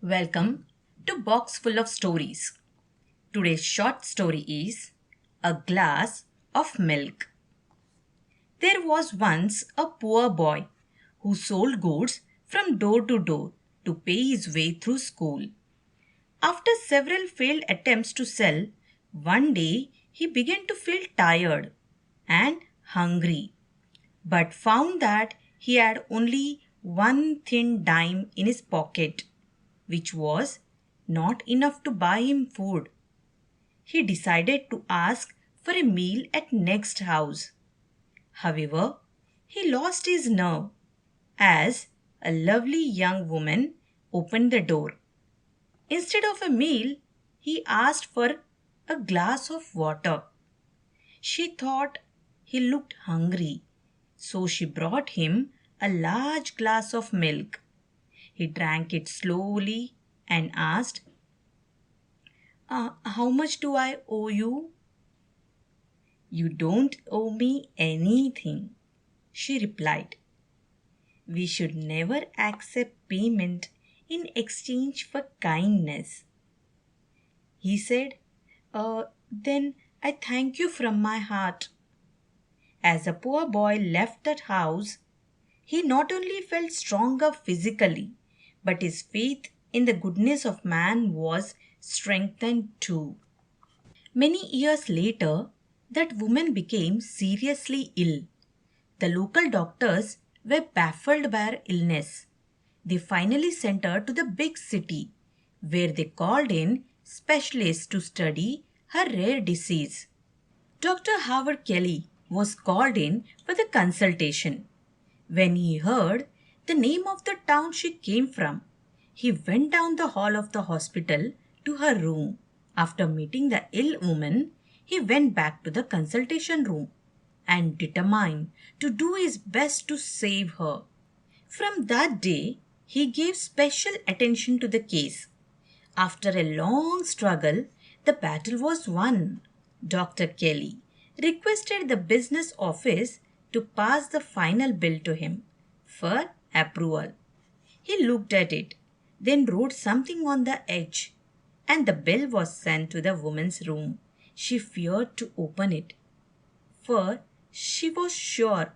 Welcome to Box Full of Stories. Today's short story is A Glass of Milk. There was once a poor boy who sold goods from door to door to pay his way through school. After several failed attempts to sell, one day he began to feel tired and hungry, but found that he had only one thin dime in his pocket, which was not enough to buy him food. He decided to ask for a meal at next house. However, he lost his nerve as a lovely young woman opened the door. Instead of a meal, he asked for a glass of water. She thought he looked hungry, so she brought him a large glass of milk. He drank it slowly and asked, How much do I owe you? You don't owe me anything, she replied. We should never accept payment in exchange for kindness. He said, Then I thank you from my heart. As the poor boy left that house, he not only felt stronger physically, but his faith in the goodness of man was strengthened too. Many years later, that woman became seriously ill. The local doctors were baffled by her illness. They finally sent her to the big city, where they called in specialists to study her rare disease. Dr. Howard Kelly was called in for the consultation. When he heard the name of the town she came from, he went down the hall of the hospital to her room. After meeting the ill woman, he went back to the consultation room and determined to do his best to save her. From that day, he gave special attention to the case. After a long struggle, the battle was won. Dr. Kelly requested the business office to pass the final bill to him for approval. He looked at it, then wrote something on the edge, and the bill was sent to the woman's room. She feared to open it, for she was sure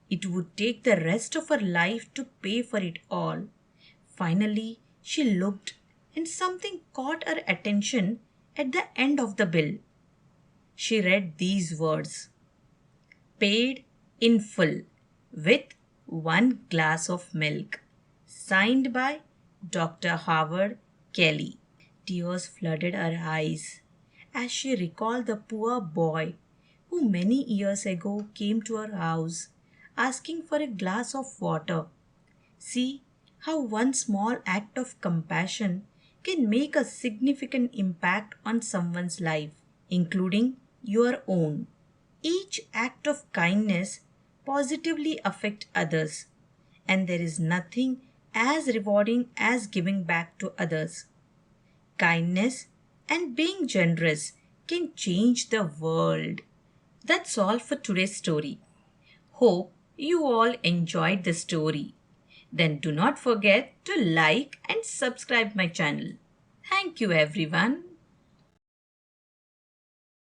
it would take the rest of her life to pay for it all. Finally, she looked, and something caught her attention at the end of the bill. She read these words: Paid in full with one glass of milk. Signed by Dr. Howard Kelly. Tears flooded her eyes as she recalled the poor boy who many years ago came to her house asking for a glass of water. See how one small act of compassion can make a significant impact on someone's life, including your own. Each act of kindness positively affects others, and there is nothing as rewarding as giving back to others. Kindness and being generous can change the world. That's all for today's story. Hope you all enjoyed the story. Then do not forget to like and subscribe my channel. Thank you everyone.